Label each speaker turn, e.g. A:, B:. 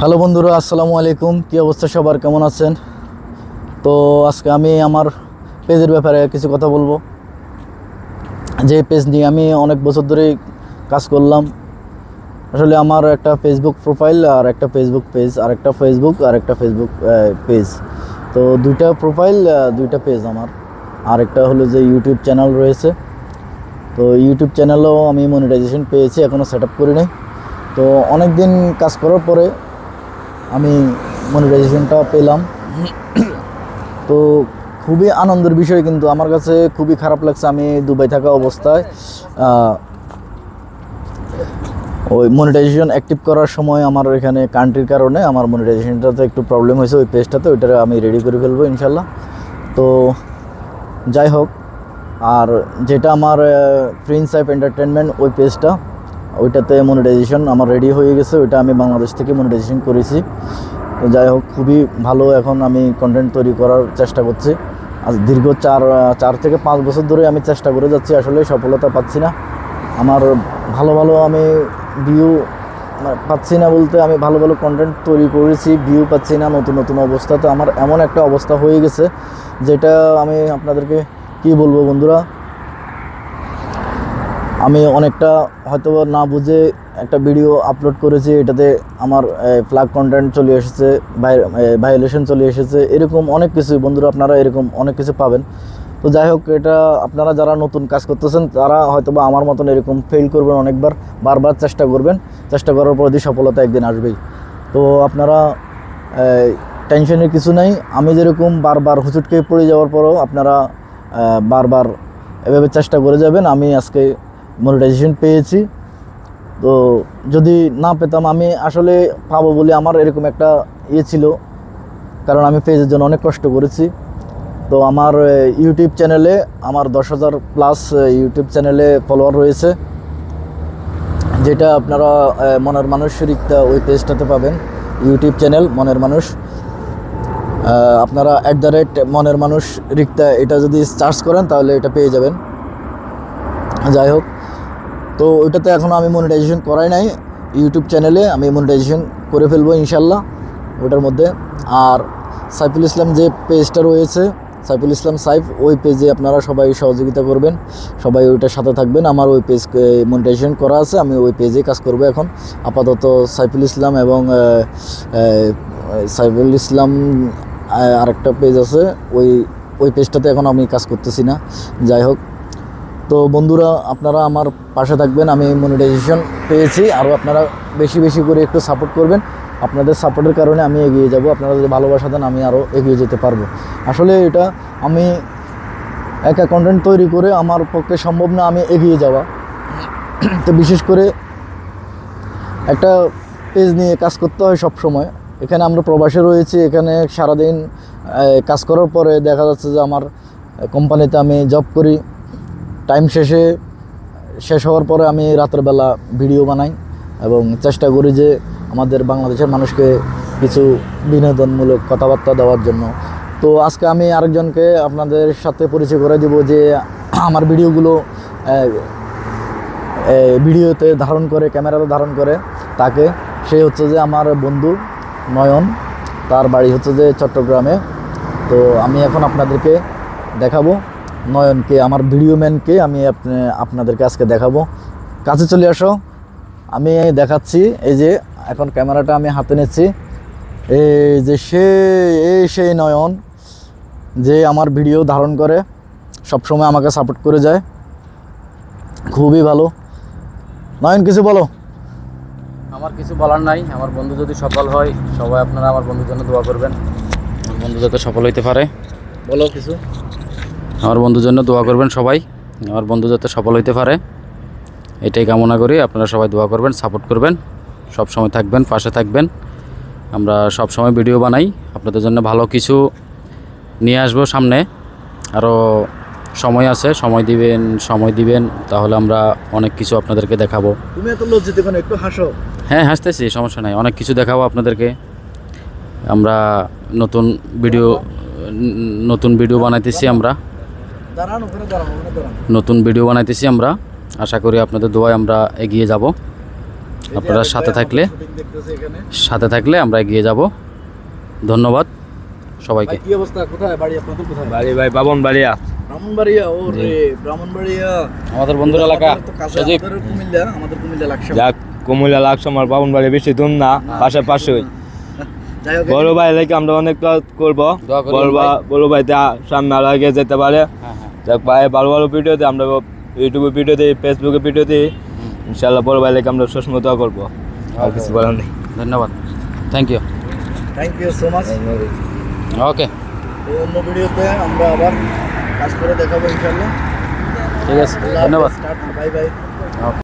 A: Hello বন্ধুরা, আসসালামু আলাইকুম। কী অবস্থা সবার, কেমন আছেন? তো আজকে আমি আমার পেজের ব্যাপারে কিছু কথা বলবো। যে পেজ নিয়ে আমি অনেক বছর ধরেই কাজ করলাম। আসলে আমার একটা ফেসবুক প্রোফাইল আর একটা ফেসবুক পেজ, আর একটা ফেসবুক আর একটা ফেসবুক পেজ। তো দুইটা প্রোফাইল, দুইটা পেজ আমার। আর একটা হলো যে ইউটিউব চ্যানেল রয়েছে। তো ইউটিউব চ্যানেলেও আমি মনিটাইজেশন পেয়েছি, এখনও সেট আপ করি নাই। তো অনেক দিন কাজ করার পরে আমি মনিটাইজেশনটা পেলাম। তো খুবই আনন্দের বিষয়, কিন্তু আমার কাছে খুবই খারাপ লাগছে। আমি দুবাই থাকা অবস্থায় ওই মনিটাইজেশন অ্যাক্টিভ করার সময় আমার এখানে কান্ট্রির কারণে আমার মনিটাইজেশনটাতে একটু প্রবলেম হয়েছে। ওই পেজটাতে ওইটা আমি রেডি করে ফেলবো ইনশাল্লাহ। তো যাই হোক, আর যেটা আমার প্রিন্স সাইফ এন্টারটেনমেন্ট ওই পেজটা, ওইটাতে মনিটাইজেশন আমার রেডি হয়ে গেছে। ওইটা আমি বাংলাদেশ থেকে মনিটাইজেশন করেছি। তো যাই হোক, খুবই ভালো। এখন আমি কন্টেন্ট তৈরি করার চেষ্টা করছি। আজ দীর্ঘ 4 থেকে 5 বছর ধরে আমি চেষ্টা করে যাচ্ছি, আসলে সফলতা পাচ্ছি না। আমার ভালো আমি ভিউ পাচ্ছি না, বলতে আমি ভালো কন্টেন্ট তৈরি করেছি, ভিউ পাচ্ছি না। নতুন অবস্থাতে আমার এমন একটা অবস্থা হয়ে গেছে, যেটা আমি আপনাদেরকে কি বলবো বন্ধুরা। আমি অনেকটা হয়তো না বুঝে একটা ভিডিও আপলোড করেছি, এটাতে আমার ফ্ল্যাগ কন্টেন্ট চলে এসেছে, ভায়োলেশন চলে এসেছে, এরকম অনেক কিছু বন্ধুরা, আপনারা এরকম অনেক কিছু পাবেন। তো যাই হোক, এটা আপনারা যারা নতুন কাজ করতেছেন তারা হয়তো বা আমার মতন এরকম ফেল করবেন অনেকবার, বারবার চেষ্টা করবেন। চেষ্টা করার পর দিয়ে সফলতা একদিন আসবেই। তো আপনারা টেনশনের কিছু নাই। আমি যেরকম বারবার হুচুটকে পড়ে যাওয়ার পরও আপনারা বারবার এভাবে চেষ্টা করে যাবেন। আমি আজকে মনিটাইজেশন পেয়েছি। তো যদি না পেতাম, আমি আসলে পাবো বলে আমার এরকম একটা ছিল, কারণ আমি পেজের জন্য অনেক কষ্ট করেছি। তো আমার ইউটিউব চ্যানেলে আমার 10,000 প্লাস ইউটিউব চ্যানেলে ফলোয়ার রয়েছে, যেটা আপনারা মনের মানুষ রিক্তা ওই পেজটাতে পাবেন। ইউটিউব চ্যানেল মনের মানুষ, আপনারা @মনের মানুষ রিক্তা এটা যদি সার্চ করেন তাহলে এটা পেয়ে যাবেন। যাই হোক, তো ওইটাতে এখনও আমি মনিটাইজেশন করাই নাই। ইউটিউব চ্যানেলে আমি মনিটাইজেশন করে ফেলবো ইনশাল্লাহ ওটার মধ্যে। আর সাইফুল ইসলাম যে পেজটা রয়েছে, সাইফুল ইসলাম সাইফ, ওই পেজে আপনারা সবাই সহযোগিতা করবেন, সবাই ওইটার সাথে থাকবেন। আমার ওই পেজকে মনিটাইজেশন করা আছে, আমি ওই পেজে কাজ করব এখন আপাতত। সাইফুল ইসলাম এবং সাইফুল ইসলাম আরেকটা পেজ আছে, ওই পেজটাতে এখন আমি কাজ করতেছি না। যাই হোক, তো বন্ধুরা আপনারা আমার পাশে থাকবেন। আমি মনিটাইজেশন পেয়েছি, আরও আপনারা বেশি করে একটু সাপোর্ট করবেন। আপনাদের সাপোর্টের কারণে আমি এগিয়ে যাব। আপনারা যদি ভালোবাসা দেন আমি আরও এগিয়ে যেতে পারবো। আসলে এটা আমি একা কন্টেন্ট তৈরি করে আমার পক্ষে সম্ভব না আমি এগিয়ে যাওয়া। তো বিশেষ করে একটা পেজ নিয়ে কাজ করতে হয় সব সময়। এখানে আমরা প্রবাসে রয়েছি, এখানে সারাদিন কাজ করার পরে দেখা যাচ্ছে যে আমার কোম্পানিতে আমি জব করি। টাইম শেষ হওয়ার পরে আমি রাতের বেলা ভিডিও বানাই এবং চেষ্টা করি যে আমাদের বাংলাদেশের মানুষকে কিছু বিনোদনমূলক কথাবার্তা দেওয়ার জন্য। তো আজকে আমি আরেকজনকে আপনাদের সাথে পরিচয় করে দেব, যে আমার ভিডিওতে ধারণ করে, ক্যামেরাতে ধারণ করে তাকে। সে হচ্ছে যে আমার বন্ধু নয়ন, তার বাড়ি হচ্ছে যে চট্টগ্রামে। তো আমি এখন আপনাদেরকে দেখাবো নয়নকে, আমার ভিডিও ম্যানকে আমি আপনাদেরকে আজকে দেখাবো। কাছে চলে আসো, আমি দেখাচ্ছি। এই যে এখন ক্যামেরাটা আমি হাতে নিচ্ছি। এই যে সেই নয়ন, যে আমার ভিডিও ধারণ করে, সব সময় আমাকে সাপোর্ট করে যায়, খুবই ভালো। নয়ন, কিছু বলো।
B: আমার কিছু বলার নাই। আমার বন্ধু যদি সফল হয়, সবাই আপনারা আমার বন্ধুর জন্য দোয়া করবেন। আমার বন্ধু যাতে সফল হইতে পারে।
A: বলো কিছু।
B: আমার বন্ধুর জন্য দোয়া করবেন সবাই, আমার বন্ধু যাতে সফল হইতে পারে, এটাই কামনা করি। আপনারা সবাই দোয়া করবেন, সাপোর্ট করবেন, সব সময় থাকবেন, পাশে থাকবেন। আমরা সব সময় ভিডিও বানাই, আপনাদের জন্য ভালো কিছু নিয়ে আসবো সামনে। আরও সময় আছে, সময় দিবেন, তাহলে আমরা অনেক কিছু আপনাদেরকে দেখাবো।
A: তুমি এত লজ্জিত কেন? একটু হাসো।
B: হ্যাঁ, হাসতেছি, সমস্যা নাই। অনেক কিছু দেখাবো আপনাদেরকে। আমরা নতুন ভিডিও বানাইতেছি আমরা, নতুন ভিডিও বানাইতেছি আমরা। আশা করি আপনাদের দোয়ায় আমরা এগিয়ে যাব। আপনারা সাথে থাকলে আমরা এগিয়ে যাব। ধন্যবাদ সবাইকে।
A: কি অবস্থা, কোথায় বাড়ি আপনাদের, কোথায়
C: বাড়ি ভাই ব্রাহ্মণবাড়িয়া।
A: ব্রাহ্মণবাড়িয়া? ও রে ব্রাহ্মণবাড়িয়া
B: আমাদের বন্ধুর এলাকা সজীব।
A: আমাদের কুমিল্লা লাকসাম।
C: যাক কুমিল্লা লাকসাম আর ব্রাহ্মণবাড়ি বেশি দূর না, পাশাপাশি।
A: যাই হোক,
C: বড় ভাই লাগে আমরা অনেক করবো,
B: দোয়া করবেন
C: বড় ভাই সামনে আরো আগে যেতে পারে। যাক ভাই ভালো ভালো ভিডিও দিই আমরা, ইউটিউবে ভিডিও দিই, ফেসবুকে ভিডিও দিই, ইনশাল্লাহ বড় ভাই লাগে আমরা সবসময় দোয়া করবো। আর কিছু বলার নেই।
B: ধন্যবাদ, থ্যাংক ইউ
A: সো মাচ।
B: ওকে,
A: অন্য ভিডিওতে আমরা আবার কাজ করে দেখাবো ইনশাল্লাহ।
B: ঠিক আছে, ধন্যবাদ,
A: বাই বাই।
B: ওকে।